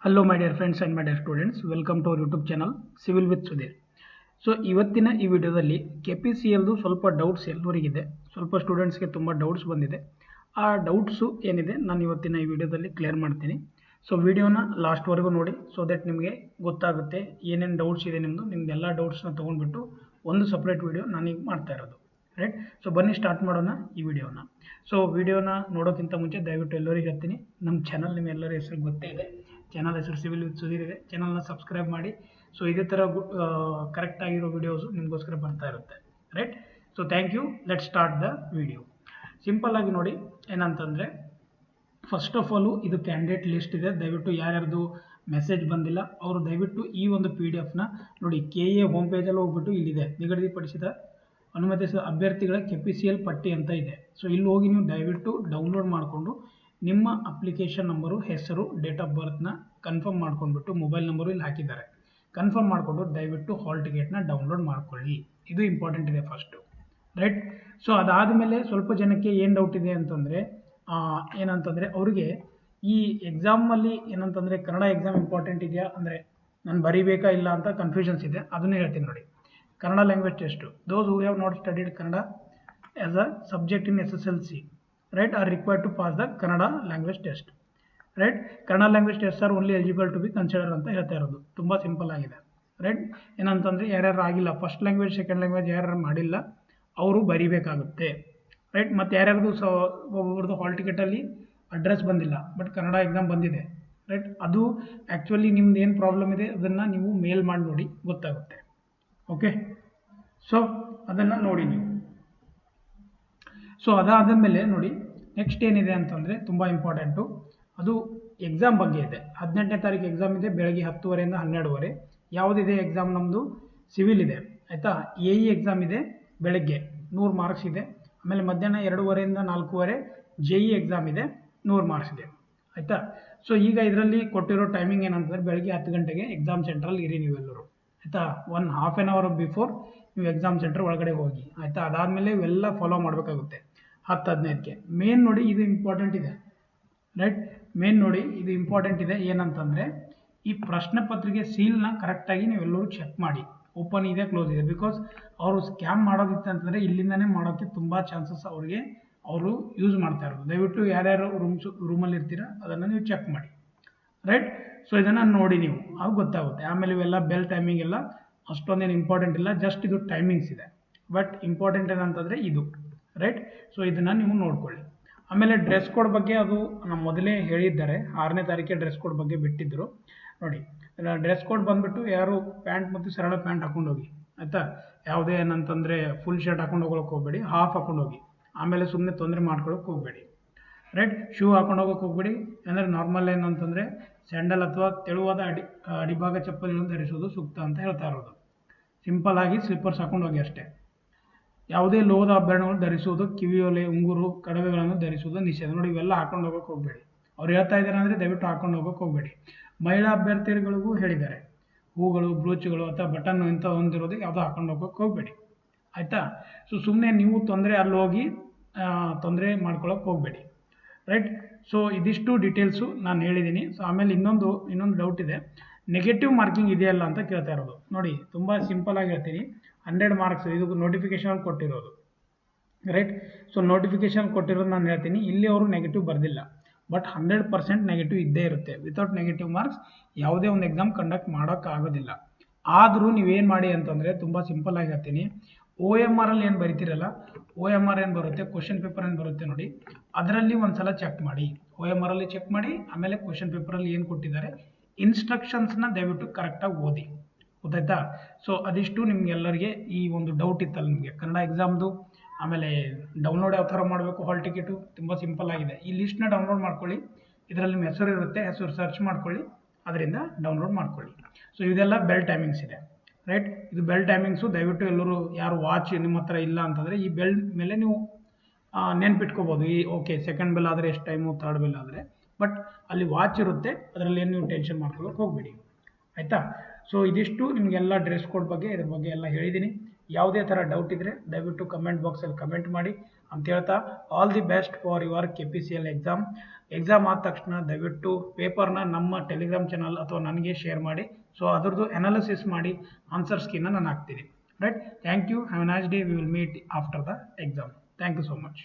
Hello my dear friends and my dear students, welcome to our YouTube channel civil with Sudhir. So ಇವತ್ತಿನ ಈ ವಿಡಿಯೋದಲ್ಲಿ KPCLದು ಸ್ವಲ್ಪ doubts ಎಲ್ಲರಿಗಿದೆ. ಸ್ವಲ್ಪ ಸ್ಟೂಡೆಂಟ್ಸ್ಗೆ ತುಂಬ ಡೌಟ್ಸ್ ಬಂದಿದೆ. ಆ ಡೌಟ್ಸು ಏನಿದೆ ನಾನು ಇವತ್ತಿನ ಈ ವಿಡಿಯೋದಲ್ಲಿ ಕ್ಲಿಯರ್ ಮಾಡ್ತೀನಿ. ಸೊ ವಿಡಿಯೋನ ಲಾಸ್ಟ್ವರೆಗೂ ನೋಡಿ, ಸೊ ದಟ್ ನಿಮಗೆ ಗೊತ್ತಾಗುತ್ತೆ ಏನೇನು ಡೌಟ್ಸ್ ಇದೆ ನಿಮ್ಮದೆಲ್ಲ ಡೌಟ್ಸ್ನ ತೊಗೊಂಡ್ಬಿಟ್ಟು ಒಂದು ಸಪ್ರೇಟ್ ವಿಡಿಯೋ ನಾನೀಗ ಮಾಡ್ತಾ ಇರೋದು, ರೈಟ್. ಸೊ ಬನ್ನಿ ಸ್ಟಾರ್ಟ್ ಮಾಡೋಣ ಈ ವಿಡಿಯೋನ. ಸೊ ವಿಡಿಯೋನ ನೋಡೋಕ್ಕಿಂತ ಮುಂಚೆ ದಯವಿಟ್ಟು ಎಲ್ಲರಿಗೂ ಹೇಳ್ತೀನಿ, ನಮ್ಮ ಚಾನಲ್ ನಿಮ್ಮೆಲ್ಲರ ಹೆಸರು ಗೊತ್ತೇ ಇದೆ. ಚಾನಲ್ ಹೆಸರು ಸಿವಿಲ್ ವಿತ್ ಸುಧೀರ್ ಇದೆ. ಚಾನಲ್ನ ಸಬ್ಸ್ಕ್ರೈಬ್ ಮಾಡಿ. ಸೊ ಇದೇ ಥರ ಕರೆಕ್ಟ್ ಆಗಿರೋ ವಿಡಿಯೋಸು ನಿಮಗೋಸ್ಕರ ಬರ್ತಾ ಇರುತ್ತೆ, right. So thank you. Let start the video. Simple ಆಗಿ ನೋಡಿ ಏನಂತಂದರೆ, ಫಸ್ಟ್ ಆಫ್ ಆಲು ಇದು ಕ್ಯಾಂಡಿಡೇಟ್ ಲಿಸ್ಟ್ ಇದೆ. ದಯವಿಟ್ಟು ಯಾರ್ಯಾರ್ದು ಮೆಸೇಜ್ ಬಂದಿಲ್ಲ ಅವರು ದಯವಿಟ್ಟು ಈ ಒಂದು PDF-ನ ನೋಡಿ. KA ಹೋಮ್ ಪೇಜಲ್ಲಿ ಹೋಗ್ಬಿಟ್ಟು ಇಲ್ಲಿದೆ ನಿಗದಿಪಡಿಸಿದ ಅನುಮತಿಸಿದ ಅಭ್ಯರ್ಥಿಗಳ KPCL ಪಟ್ಟಿ ಅಂತ ಇದೆ. ಸೊ ಇಲ್ಲಿ ಹೋಗಿ ನೀವು ದಯವಿಟ್ಟು ಡೌನ್ಲೋಡ್ ಮಾಡಿಕೊಂಡು ನಿಮ್ಮ ಅಪ್ಲಿಕೇಶನ್ ನಂಬರು, ಹೆಸರು, ಡೇಟ್ ಆಫ್ ಬರ್ತ್ನ ಕನ್ಫರ್ಮ್ ಮಾಡ್ಕೊಂಡ್ಬಿಟ್ಟು ಮೊಬೈಲ್ ನಂಬರು ಇಲ್ಲಿ ಹಾಕಿದ್ದಾರೆ, ಕನ್ಫರ್ಮ್ ಮಾಡಿಕೊಂಡು ದಯವಿಟ್ಟು ಹಾಲ್ ಟಿಕೆಟ್ನ ಡೌನ್ಲೋಡ್ ಮಾಡ್ಕೊಳ್ಳಿ. ಇದು ಇಂಪಾರ್ಟೆಂಟ್ ಇದೆ ಫಸ್ಟು, ರೈಟ್. ಸೊ ಅದಾದಮೇಲೆ ಸ್ವಲ್ಪ ಜನಕ್ಕೆ ಏನು ಡೌಟ್ ಇದೆ ಅಂತಂದರೆ, ಏನಂತಂದರೆ ಅವ್ರಿಗೆ ಈ ಎಕ್ಸಾಮಲ್ಲಿ ಏನಂತಂದರೆ ಕನ್ನಡ ಎಕ್ಸಾಮ್ ಇಂಪಾರ್ಟೆಂಟ್ ಇದೆಯಾ ಅಂದರೆ ನಾನು ಬರೀಬೇಕಾ ಇಲ್ಲ ಅಂತ ಕನ್ಫ್ಯೂಷನ್ಸ್ ಇದೆ. ಅದನ್ನೇ ಹೇಳ್ತೀನಿ ನೋಡಿ. Kannada language test, those who have not studied Kannada as a subject in SSLC, right, are required to pass the Kannada language test, right. Kannada language test are only eligible to be consider ಅಂತ ಹೇಳ್ತಾ ಇರೋದು. ತುಂಬ simple ಆಗಿದೆ, right. ಏನಂತಂದರೆ ಯಾರ್ಯಾರು ಆಗಿಲ್ಲ, first language second language ಯಾರ್ಯಾರು ಮಾಡಿಲ್ಲ ಅವರು ಬರೀಬೇಕಾಗುತ್ತೆ, ರೈಟ್. ಮತ್ತು ಯಾರ್ಯಾರ್ದು ಒಬ್ಬೊಬ್ರದ್ದು ಹಾಲ್ ಟಿಕೆಟಲ್ಲಿ ಅಡ್ರೆಸ್ ಬಂದಿಲ್ಲ ಬಟ್ ಕನ್ನಡ ಎಕ್ಸಾಮ್ ಬಂದಿದೆ, ರೈಟ್. ಅದು ಆ್ಯಕ್ಚುಲಿ ನಿಮ್ದು ಏನು ಪ್ರಾಬ್ಲಮ್ ಇದೆ ಅದನ್ನು ನೀವು ಮೇಲ್ ಮಾಡಿ ನೋಡಿ, ಗೊತ್ತಾಗುತ್ತೆ. ಓಕೆ, ಸೊ ಅದನ್ನು ನೋಡಿ ನೀವು. ಸೊ ಅದಾದ ಮೇಲೆ ನೋಡಿ ನೆಕ್ಸ್ಟ್ ಏನಿದೆ ಅಂತಂದರೆ ತುಂಬ ಇಂಪಾರ್ಟೆಂಟು, ಅದು ಎಕ್ಸಾಮ್ ಬಗ್ಗೆ ಇದೆ. 18ನೇ ತಾರೀಕು ಎಕ್ಸಾಮ್ ಇದೆ, ಬೆಳಗ್ಗೆ 10:30 12:30. ಯಾವುದಿದೆ ಎಕ್ಸಾಮ್? ನಮ್ಮದು ಸಿವಿಲ್ ಇದೆ, ಆಯಿತಾ. AE ಎಕ್ಸಾಮ್ ಇದೆ ಬೆಳಗ್ಗೆ 100 ಮಾರ್ಕ್ಸ್ ಇದೆ. ಆಮೇಲೆ ಮಧ್ಯಾಹ್ನ 2:30 4:30 JE ಎಕ್ಸಾಮ್ ಇದೆ, 100 ಮಾರ್ಕ್ಸ್ ಇದೆ, ಆಯಿತಾ. ಸೊ ಈಗ ಇದರಲ್ಲಿ ಕೊಟ್ಟಿರೋ ಟೈಮಿಂಗ್ ಏನಂತಂದರೆ ಬೆಳಗ್ಗೆ 10 ಗಂಟೆಗೆ ಎಕ್ಸಾಮ್ ಸೆಂಟ್ರಲ್ಲಿ ಇರಿ ನೀವೆಲ್ಲರೂ, ಆಯಿತಾ. 1 ಹಾಫ್ ಬಿಫೋರ್ ನೀವು ಎಕ್ಸಾಮ್ ಸೆಂಟ್ರ್ ಒಳಗಡೆ ಹೋಗಿ, ಆಯಿತಾ. ಅದಾದಮೇಲೆ ಇವೆಲ್ಲ ಫಾಲೋ ಮಾಡಬೇಕಾಗುತ್ತೆ 10-15ಕ್ಕೆ. ಮೇನ್ ನೋಡಿ ಇದು ಇಂಪಾರ್ಟೆಂಟ್ ಇದೆ, ರೈಟ್. ಮೇನ್ ನೋಡಿ ಇದು ಇಂಪಾರ್ಟೆಂಟ್ ಇದೆ. ಏನಂತಂದರೆ ಈ ಪ್ರಶ್ನೆ ಪತ್ರಿಕೆ ಸೀಲ್ನ ಕರೆಕ್ಟಾಗಿ ನೀವೆಲ್ಲರೂ ಚೆಕ್ ಮಾಡಿ, ಓಪನ್ ಇದೆ ಕ್ಲೋಸ್ ಇದೆ. ಬಿಕಾಸ್ ಅವರು ಸ್ಕ್ಯಾಮ್ ಮಾಡೋದಿತ್ತು ಅಂತಂದರೆ ಇಲ್ಲಿಂದನೇ ಮಾಡೋಕ್ಕೆ ತುಂಬ ಚಾನ್ಸಸ್ ಅವ್ರಿಗೆ ಅವರು ಯೂಸ್ ಮಾಡ್ತಾ ಇರೋದು. ದಯವಿಟ್ಟು ಯಾರ್ಯಾರು ರೂಮಲ್ಲಿ ಇರ್ತೀರ ಅದನ್ನು ನೀವು ಚೆಕ್ ಮಾಡಿ, ರೈಟ್. ಸೊ ಇದನ್ನು ನೋಡಿ ನೀವು, ಅದು ಗೊತ್ತಾಗುತ್ತೆ. ಆಮೇಲೆ ಇವೆಲ್ಲ ಬೆಲ್ ಟೈಮಿಂಗ್ ಎಲ್ಲ ಅಷ್ಟೊಂದೇನು ಇಂಪಾರ್ಟೆಂಟ್ ಇಲ್ಲ, ಜಸ್ಟ್ ಇದು ಟೈಮಿಂಗ್ಸ್ ಇದೆ. ಬಟ್ ಇಂಪಾರ್ಟೆಂಟ್ ಏನಂತಂದರೆ ಇದು, ರೈಟ್. ಸೊ ಇದನ್ನು ನೀವು ನೋಡ್ಕೊಳ್ಳಿ. ಆಮೇಲೆ ಡ್ರೆಸ್ ಕೋಡ್ ಬಗ್ಗೆ ಅದು ನಮ್ಮ ಮೊದಲೇ ಹೇಳಿದ್ದಾರೆ, 6ನೇ ತಾರೀಕಿಗೆ ಡ್ರೆಸ್ ಕೋಡ್ ಬಗ್ಗೆ ಬಿಟ್ಟಿದ್ದರು ನೋಡಿ. ಡ್ರೆಸ್ ಕೋಡ್ ಬಂದುಬಿಟ್ಟು ಯಾರು ಪ್ಯಾಂಟ್ ಮತ್ತು ಸರಳ ಪ್ಯಾಂಟ್ ಹಾಕೊಂಡು ಹೋಗಿ, ಆಯಿತಾ. ಯಾವುದೇ ಏನಂತಂದರೆ ಫುಲ್ ಶರ್ಟ್ ಹಾಕೊಂಡು ಹೋಗೋಕ್ಕೆ ಹೋಗಬೇಡಿ, ಹಾಫ್ ಹಾಕೊಂಡು ಹೋಗಿ. ಆಮೇಲೆ ಸುಮ್ಮನೆ ತೊಂದರೆ ಮಾಡ್ಕೊಳ್ಳೋಕೆ ಹೋಗಬೇಡಿ, ರೈಟ್. ಶೂ ಹಾಕೊಂಡು ಹೋಗೋಕೆ ಹೋಗಬೇಡಿ. ಅಂದರೆ ನಾರ್ಮಲ್ ಏನಂತಂದರೆ ಸ್ಯಾಂಡಲ್ ಅಥವಾ ತೆಳುವಾದ ಅಡಿಭಾಗ ಚಪ್ಪಲಿಯನ್ನು ಧರಿಸೋದು ಸೂಕ್ತ ಅಂತ ಹೇಳ್ತಾ ಇರೋದು. ಸಿಂಪಲ್ ಆಗಿ ಸ್ಲಿಪ್ಪರ್ಸ್ ಹಾಕೊಂಡು ಹೋಗಿ ಅಷ್ಟೇ. ಯಾವುದೇ ಲೋಹದ ಆಭರಣಗಳು ಧರಿಸುವುದು, ಕಿವಿಯೋಲೆ, ಉಂಗುರು, ಕಡವೆಗಳನ್ನು ಧರಿಸುವುದು ನಿಷೇಧ. ನೋಡಿ ಇವೆಲ್ಲ ಹಾಕೊಂಡು ಹೋಗೋಕೆ ಹೋಗಬೇಡಿ. ಅವ್ರು ಹೇಳ್ತಾ ಇದ್ದಾರೆ ಅಂದರೆ ದಯವಿಟ್ಟು ಹಾಕೊಂಡು ಹೋಗೋಕೆ ಹೋಗಬೇಡಿ. ಮಹಿಳಾ ಅಭ್ಯರ್ಥಿಗಳಿಗೂ ಹೇಳಿದ್ದಾರೆ, ಹೂಗಳು, ಬ್ರೂಚ್ಗಳು ಅಥವಾ ಬಟನ್ ಇಂಥ ಹೊಂದಿರೋದು ಯಾವುದೋ ಹಾಕೊಂಡು ಹೋಗೋಕೆ ಹೋಗಬೇಡಿ, ಆಯಿತಾ. ಸೊ ಸುಮ್ಮನೆ ನೀವು ಅಲ್ಲಿ ಹೋಗಿ ತೊಂದರೆ ಮಾಡ್ಕೊಳ್ಳೋಕೆ ಹೋಗಬೇಡಿ, ರೈಟ್. ಸೊ ಇದಿಷ್ಟು ಡೀಟೇಲ್ಸು ನಾನು ಹೇಳಿದ್ದೀನಿ. ಸೊ ಆಮೇಲೆ ಇನ್ನೊಂದು ಡೌಟ್ ಇದೆ, ನೆಗೆಟಿವ್ ಮಾರ್ಕಿಂಗ್ ಇದೆಯಲ್ಲ ಅಂತ ಕೇಳ್ತಾ ಇರೋದು. ನೋಡಿ ತುಂಬ ಸಿಂಪಲಾಗಿ ಹೇಳ್ತೀನಿ, 100 ಮಾರ್ಕ್ಸ್ ಇದು ನೋಟಿಫಿಕೇಶನ್ ಕೊಟ್ಟಿರೋದು, ರೈಟ್. ಸೊ ನೋಟಿಫಿಕೇಶನ್ ಕೊಟ್ಟಿರೋದು ನಾನು ಹೇಳ್ತೀನಿ, ಇಲ್ಲಿ ಅವರು ನೆಗೆಟಿವ್ ಬರೆದಿಲ್ಲ, ಬಟ್ 100% ನೆಗೆಟಿವ್ ಇದ್ದೇ ಇರುತ್ತೆ. ವಿತೌಟ್ ನೆಗೆಟಿವ್ ಮಾರ್ಕ್ಸ್ ಯಾವುದೇ ಒಂದು ಎಕ್ಸಾಮ್ ಕಂಡಕ್ಟ್ ಮಾಡೋಕ್ಕಾಗೋದಿಲ್ಲ. ಆದರೂ ನೀವೇನು ಮಾಡಿ ಅಂತಂದರೆ ತುಂಬ ಸಿಂಪಲಾಗಿ ಹೇಳ್ತೀನಿ, OMR ಏನು ಬರಿತೀರಲ್ಲ, OMR ಏನು ಬರುತ್ತೆ, ಕ್ವಶನ್ ಪೇಪರ್ ಏನು ಬರುತ್ತೆ ನೋಡಿ, ಅದರಲ್ಲಿ ಒಂದು ಸಲ ಚೆಕ್ ಮಾಡಿ. OMR ಚೆಕ್ ಮಾಡಿ. ಆಮೇಲೆ ಕ್ವಶನ್ ಪೇಪರಲ್ಲಿ ಏನು ಕೊಟ್ಟಿದ್ದಾರೆ ಇನ್ಸ್ಟ್ರಕ್ಷನ್ಸ್ನ ದಯವಿಟ್ಟು ಕರೆಕ್ಟಾಗಿ ಓದಿ, ಗೊತ್ತಾಯ್ತಾ. ಸೊ ಅದಿಷ್ಟು ನಿಮಗೆಲ್ಲರಿಗೆ ಈ ಒಂದು ಡೌಟ್ ಇತ್ತಲ್ಲ ನಿಮಗೆ ಕನ್ನಡ ಎಕ್ಸಾಮ್ದು. ಆಮೇಲೆ ಡೌನ್ಲೋಡ್ ಯಾವ ಥರ ಮಾಡಬೇಕು ಹಾಲ್ ಟಿಕೆಟು, ತುಂಬ ಸಿಂಪಲ್ ಆಗಿದೆ. ಈ ಲಿಸ್ಟ್ನ ಡೌನ್ಲೋಡ್ ಮಾಡ್ಕೊಳ್ಳಿ, ಇದರಲ್ಲಿ ನಿಮ್ಮ ಹೆಸರು ಇರುತ್ತೆ, ಹೆಸರು ಸರ್ಚ್ ಮಾಡ್ಕೊಳ್ಳಿ, ಅದರಿಂದ ಡೌನ್ಲೋಡ್ ಮಾಡ್ಕೊಳ್ಳಿ. ಸೊ ಇದೆಲ್ಲ ಬೆಲ್ ಟೈಮಿಂಗ್ಸ್ ಇದೆ, ರೈಟ್. ಇದು ಬೆಲ್ ಟೈಮಿಂಗ್ಸು. ದಯವಿಟ್ಟು ಎಲ್ಲರೂ ಯಾರು ವಾಚ್ ನಿಮ್ಮ ಹತ್ರ ಇಲ್ಲ ಅಂತಂದರೆ ಈ ಬೆಲ್ ಮೇಲೆ ನೀವು ನೆನ್ಪಿಟ್ಕೋಬೋದು. ಓಕೆ, ಸೆಕೆಂಡ್ ಬೆಲ್ ಆದರೆ ಎಷ್ಟು ಟೈಮು, ಥರ್ಡ್ ಬೆಲ್ ಆದರೆ, ಬಟ್ ಅಲ್ಲಿ ವಾಚ್ ಇರುತ್ತೆ, ಅದರಲ್ಲಿ ಏನು ನೀವು ಟೆನ್ಷನ್ ಮಾಡ್ಕೊಳ್ಳೋಕೆ ಹೋಗಬೇಡಿ, ಆಯಿತಾ. ಸೊ ಇದಿಷ್ಟು ನಿಮಗೆಲ್ಲ ಡ್ರೆಸ್ ಕೋಡ್ ಬಗ್ಗೆ ಇದ್ರ ಬಗ್ಗೆ ಎಲ್ಲ ಹೇಳಿದ್ದೀನಿ. ಯಾವುದೇ ಥರ ಡೌಟ್ ಇದ್ದರೆ ದಯವಿಟ್ಟು ಕಮೆಂಟ್ ಬಾಕ್ಸಲ್ಲಿ ಕಮೆಂಟ್ ಮಾಡಿ. ಅಂತ ಹೇಳ್ತಾ all the best for your KPCL exam ಆದ ತಕ್ಷಣ ದಯವಿಟ್ಟು ಪೇಪರ್ನ ನಮ್ಮ ಟೆಲಿಗ್ರಾಮ್ ಚಾನಲ್ ಅಥವಾ ನನಗೆ ಶೇರ್ ಮಾಡಿ. ಸೊ ಅದ್ರದ್ದು ಅನಾಲಿಸಿಸ್ ಮಾಡಿ ಆನ್ಸರ್ ಸ್ಕೀನ ನಾನು ಹಾಕ್ತೀನಿ. Right, thank you, have a nice day. We will meet after the exam. Thank you so much.